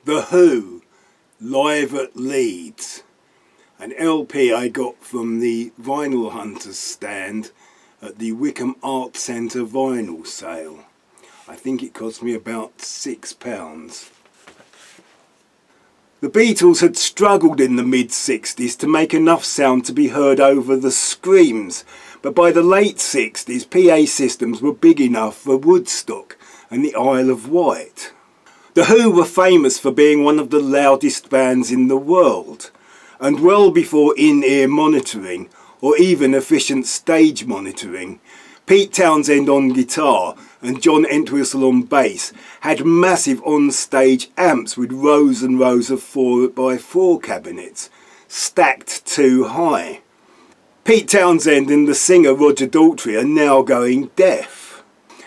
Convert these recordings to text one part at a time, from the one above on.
The Who, live at Leeds. An LP I got from the Vinyl Hunters stand at the Wickham Art Centre vinyl sale. I think it cost me about £6. The Beatles had struggled in the mid-60s to make enough sound to be heard over the screams, but by the late 60s PA systems were big enough for Woodstock and the Isle of Wight. The Who were famous for being one of the loudest bands in the world, and well before in-ear monitoring or even efficient stage monitoring, Pete Townshend on guitar and John Entwistle on bass had massive on-stage amps with rows and rows of 4x4 cabinets, stacked too high. Pete Townshend and the singer Roger Daltrey are now going deaf.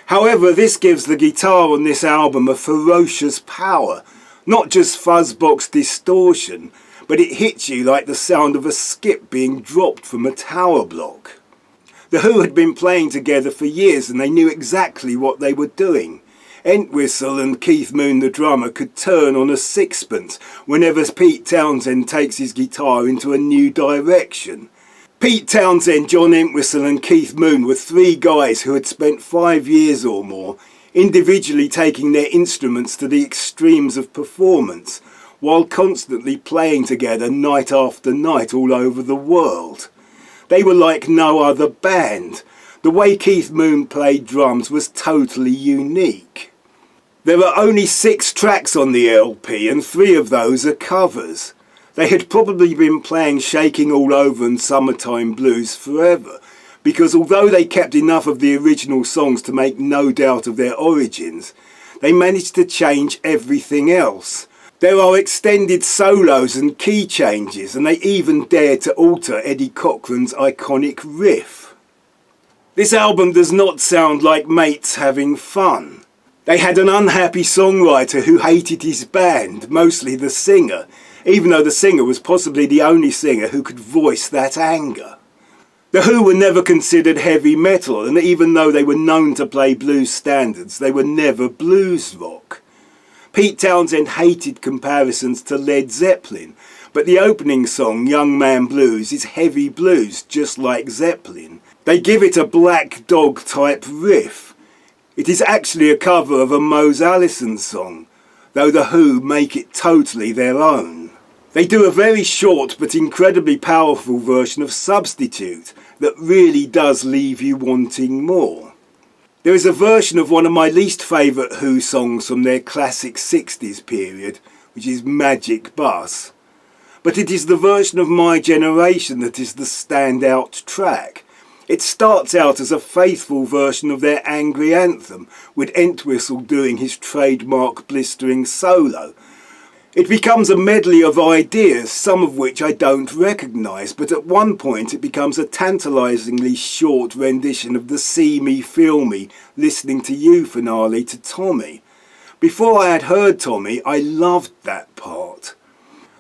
However, this gives the guitar on this album a ferocious power, not just fuzzbox distortion, but it hits you like the sound of a skip being dropped from a tower block. The Who had been playing together for years and they knew exactly what they were doing. Entwistle and Keith Moon the drummer could turn on a sixpence whenever Pete Townshend takes his guitar into a new direction. Pete Townshend, John Entwistle and Keith Moon were three guys who had spent 5 years or more individually taking their instruments to the extremes of performance, while constantly playing together night after night all over the world. They were like no other band. The way Keith Moon played drums was totally unique. There are only 6 tracks on the LP and 3 of those are covers. They had probably been playing Shaking All Over and Summertime Blues forever, because although they kept enough of the original songs to make no doubt of their origins, they managed to change everything else. There are extended solos and key changes, and they even dared to alter Eddie Cochran's iconic riff. This album does not sound like mates having fun. They had an unhappy songwriter who hated his band, mostly the singer, even though the singer was possibly the only singer who could voice that anger. The Who were never considered heavy metal, and even though they were known to play blues standards, they were never blues rock. Pete Townshend hated comparisons to Led Zeppelin, but the opening song, Young Man Blues, is heavy blues just like Zeppelin. They give it a Black Dog type riff. It is actually a cover of a Mose Allison song, though the Who make it totally their own. They do a very short but incredibly powerful version of Substitute that really does leave you wanting more. There is a version of one of my least favourite Who songs from their classic 60s period, which is Magic Bus. But it is the version of My Generation that is the standout track. It starts out as a faithful version of their angry anthem, with Entwistle doing his trademark blistering solo. It becomes a medley of ideas, some of which I don't recognise, but at one point it becomes a tantalisingly short rendition of the See Me, Feel Me, Listening to You finale to Tommy. Before I had heard Tommy, I loved that part.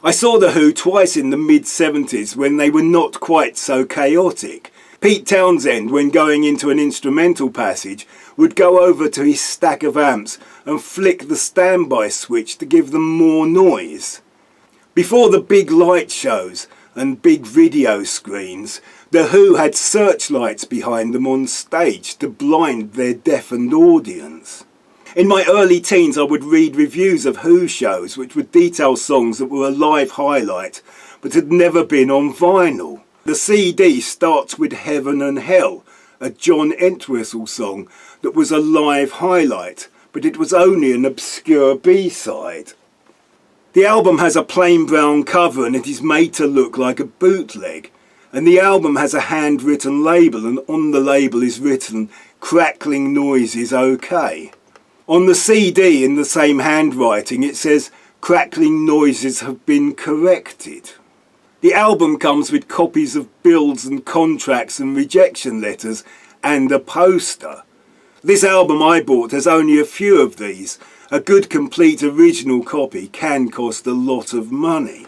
I saw the Who twice in the mid-70s when they were not quite so chaotic. Pete Townshend, when going into an instrumental passage, would go over to his stack of amps and flick the standby switch to give them more noise. Before the big light shows and big video screens, the Who had searchlights behind them on stage to blind their deafened audience. In my early teens I would read reviews of Who shows which would detail songs that were a live highlight but had never been on vinyl. The CD starts with Heaven and Hell, a John Entwistle song that was a live highlight, but it was only an obscure B-side. The album has a plain brown cover and it is made to look like a bootleg, and the album has a handwritten label, and on the label is written "Crackling Noises OK." On the CD in the same handwriting it says "Crackling Noises have been corrected." The album comes with copies of bills and contracts and rejection letters and a poster. This album I bought has only a few of these. A good complete original copy can cost a lot of money.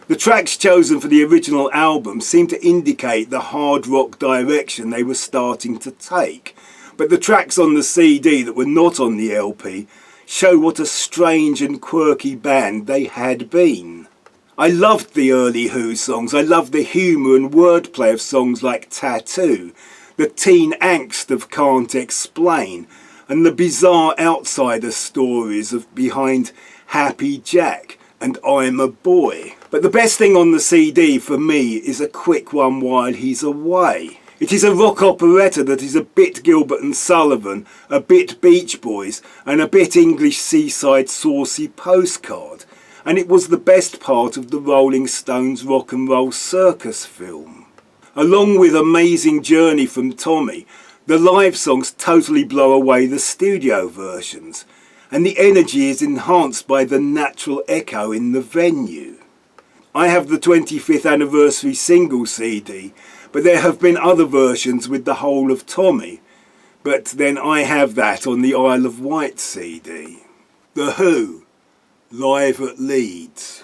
The tracks chosen for the original album seem to indicate the hard rock direction they were starting to take, but the tracks on the CD that were not on the LP show what a strange and quirky band they had been. I loved the early Who songs. I loved the humour and wordplay of songs like Tattoo, the teen angst of Can't Explain, and the bizarre outsider stories of behind Happy Jack and I'm a Boy. But the best thing on the CD for me is a quick one while he's away. It is a rock operetta that is a bit Gilbert and Sullivan, a bit Beach Boys, and a bit English seaside saucy postcard. And it was the best part of the Rolling Stones Rock and Roll Circus film. Along with Amazing Journey from Tommy, the live songs totally blow away the studio versions, and the energy is enhanced by the natural echo in the venue. I have the 25th anniversary single CD, but there have been other versions with the whole of Tommy, but then I have that on the Isle of Wight CD. The Who, live at Leeds.